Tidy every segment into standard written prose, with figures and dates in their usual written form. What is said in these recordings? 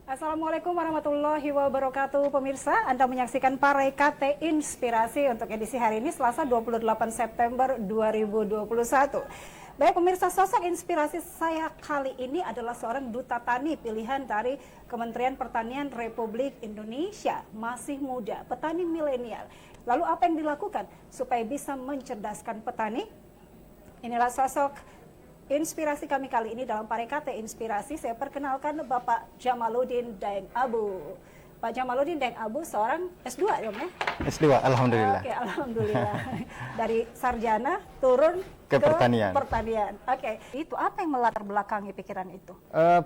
Assalamualaikum warahmatullahi wabarakatuh. Pemirsa, Anda menyaksikan Partai KT Inspirasi untuk edisi hari ini Selasa 28 September 2021. Baik pemirsa, sosok inspirasi saya kali ini adalah seorang duta tani pilihan dari Kementerian Pertanian Republik Indonesia. Masih muda, petani milenial. Lalu apa yang dilakukan supaya bisa mencerdaskan petani? Inilah sosok inspirasi kami kali ini dalam Partai KT Inspirasi. Saya perkenalkan Bapak Jamaluddin Daeng Abu. Pak Jamaluddin Daeng Abu seorang S2 ya, S2, alhamdulillah. Oke, alhamdulillah. Dari sarjana turun ke pertanian. Oke, itu apa yang melatar belakangi pikiran itu?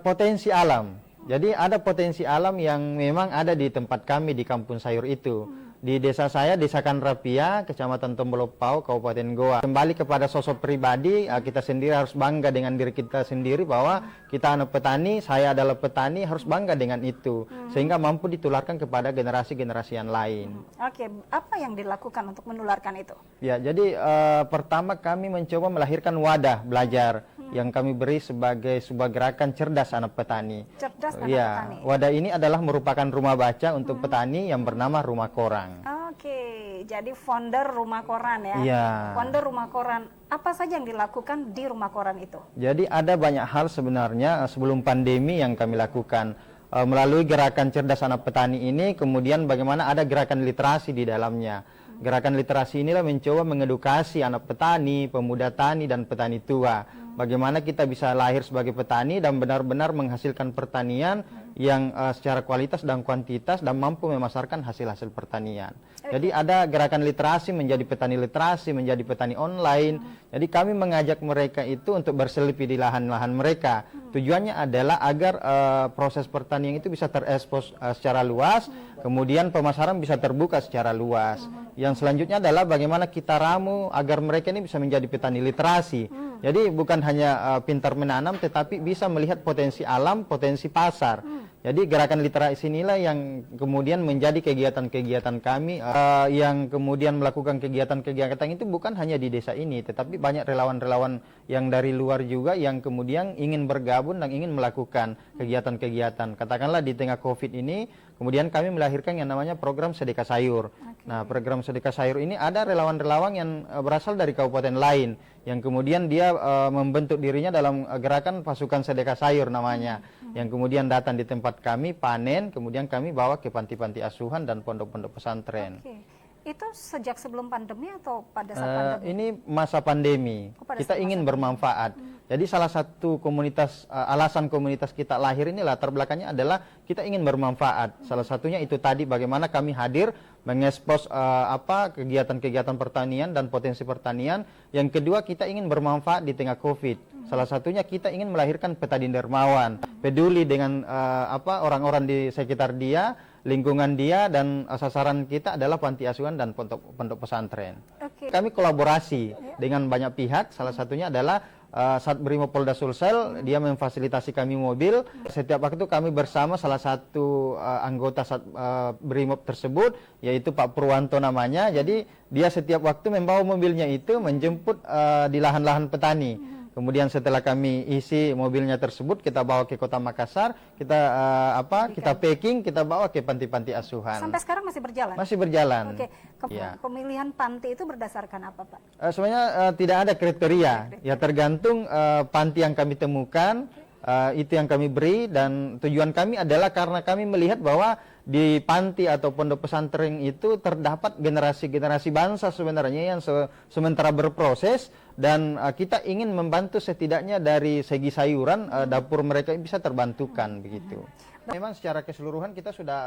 Potensi alam. Jadi ada potensi alam yang memang ada di tempat kami di Kampung Sayur itu. Di desa saya, Desa Kanrapia, Kecamatan Tombolopau, Kabupaten Goa. Kembali kepada sosok pribadi, kita sendiri harus bangga dengan diri kita sendiri bahwa kita anak petani, saya adalah petani, harus bangga dengan itu. Sehingga mampu ditularkan kepada generasi-generasi yang lain. Oke, apa yang dilakukan untuk menularkan itu? Ya, jadi pertama kami mencoba melahirkan wadah belajar yang kami beri sebagai sebuah gerakan cerdas anak petani. Cerdas anak petani. Wadah ini adalah merupakan rumah baca untuk petani yang bernama Rumah Koran. Oke, jadi founder Rumah Koran ya? Iya. Founder Rumah Koran, apa saja yang dilakukan di Rumah Koran itu? Jadi ada banyak hal sebenarnya sebelum pandemi yang kami lakukan. Melalui gerakan cerdas anak petani ini, kemudian bagaimana ada gerakan literasi di dalamnya. Gerakan literasi inilah mencoba mengedukasi anak petani, pemuda tani, dan petani tua. Bagaimana kita bisa lahir sebagai petani dan benar-benar menghasilkan pertanian yang secara kualitas dan kuantitas dan mampu memasarkan hasil-hasil pertanian. Jadi ada gerakan literasi menjadi petani online. Jadi kami mengajak mereka itu untuk berselipih di lahan-lahan mereka. Tujuannya adalah agar proses pertanian itu bisa terekspos secara luas, kemudian pemasaran bisa terbuka secara luas. Yang selanjutnya adalah bagaimana kita ramu agar mereka ini bisa menjadi petani literasi. Jadi bukan hanya pintar menanam, tetapi bisa melihat potensi alam, potensi pasar. Jadi gerakan literasi inilah yang kemudian menjadi kegiatan-kegiatan kami, yang kemudian melakukan kegiatan-kegiatan itu bukan hanya di desa ini, tetapi banyak relawan-relawan yang dari luar juga yang kemudian ingin bergabung dan ingin melakukan kegiatan-kegiatan. Katakanlah di tengah COVID ini, kemudian kami melahirkan yang namanya program Sedekah Sayur. Nah, program Sedekah Sayur ini ada relawan-relawan yang berasal dari kabupaten lain, yang kemudian dia membentuk dirinya dalam gerakan pasukan Sedekah Sayur namanya, yang kemudian datang di tempat kami, panen, kemudian kami bawa ke panti-panti asuhan dan pondok-pondok pesantren. Itu sejak sebelum pandemi atau pada saat pandemi? Ini masa pandemi. Kita ingin bermanfaat. Jadi salah satu komunitas, alasan komunitas kita lahir ini latar belakangnya adalah kita ingin bermanfaat. Salah satunya itu tadi bagaimana kami hadir mengekspos kegiatan-kegiatan pertanian dan potensi pertanian. Yang kedua, kita ingin bermanfaat di tengah COVID. Salah satunya kita ingin melahirkan petani dermawan, peduli dengan orang-orang di sekitar dia, lingkungan dia, dan sasaran kita adalah panti asuhan dan pondok pesantren. Kami kolaborasi dengan banyak pihak, salah satunya adalah Satbrimob Polda Sulsel, dia memfasilitasi kami mobil. Setiap waktu kami bersama salah satu anggota Satbrimob tersebut, yaitu Pak Purwanto namanya. Jadi dia setiap waktu membawa mobilnya itu menjemput di lahan-lahan petani. Kemudian setelah kami isi mobilnya tersebut, kita bawa ke Kota Makassar, kita packing, kita bawa ke panti-panti asuhan. Sampai sekarang masih berjalan? Masih berjalan. Oke. Pemilihan panti itu berdasarkan apa, Pak? Sebenarnya tidak ada kriteria. Ya tergantung panti yang kami temukan, itu yang kami beri, dan tujuan kami adalah karena kami melihat bahwa di panti atau pondok pesantren itu terdapat generasi-generasi bangsa sebenarnya yang sementara berproses, dan kita ingin membantu setidaknya dari segi sayuran, dapur mereka bisa terbantukan begitu. Memang secara keseluruhan kita sudah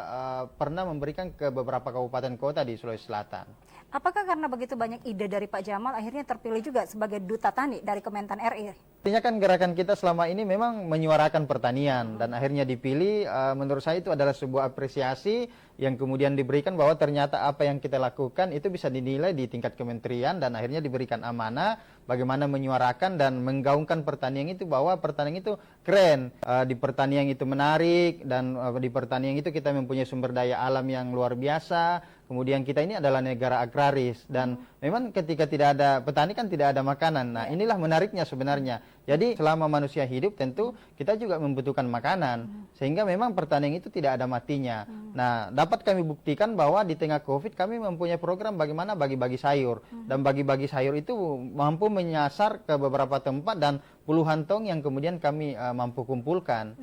pernah memberikan ke beberapa kabupaten kota di Sulawesi Selatan. Apakah karena begitu banyak ide dari Pak Jamal akhirnya terpilih juga sebagai duta tani dari Kementan RI? Artinya kan gerakan kita selama ini memang menyuarakan pertanian, dan akhirnya dipilih. Menurut saya itu adalah sebuah apresiasi yang kemudian diberikan bahwa ternyata apa yang kita lakukan itu bisa dinilai di tingkat kementerian, dan akhirnya diberikan amanah bagaimana menyuarakan dan menggaungkan pertanian itu, bahwa pertanian itu keren, di pertanian itu menarik, dan di pertanian itu kita mempunyai sumber daya alam yang luar biasa. Kemudian kita ini adalah negara agraris dan memang ketika tidak ada petani kan tidak ada makanan. Nah, inilah menariknya sebenarnya. Jadi selama manusia hidup tentu kita juga membutuhkan makanan. Sehingga memang pertanian itu tidak ada matinya. Nah, dapat kami buktikan bahwa di tengah Covid kami mempunyai program bagaimana bagi-bagi sayur. Dan bagi-bagi sayur itu mampu menyasar ke beberapa tempat dan puluhan tong yang kemudian kami mampu kumpulkan.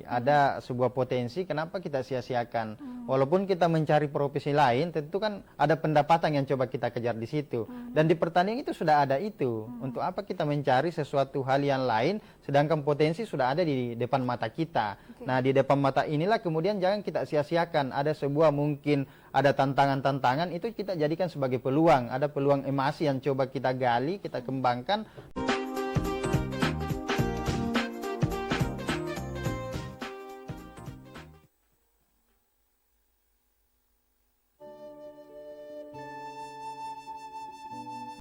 Ada sebuah potensi kenapa kita sia-siakan. Walaupun kita mencari profesi lain, tentu kan ada pendapatan yang coba kita kejar di situ. Dan di pertanian itu sudah ada itu. Untuk apa kita mencari sesuatu hal yang lain, sedangkan potensi sudah ada di depan mata kita. Nah, di depan mata inilah kemudian jangan kita sia-siakan. Ada sebuah mungkin ada tantangan-tantangan, itu kita jadikan sebagai peluang. Ada peluang emas yang coba kita gali, kita kembangkan.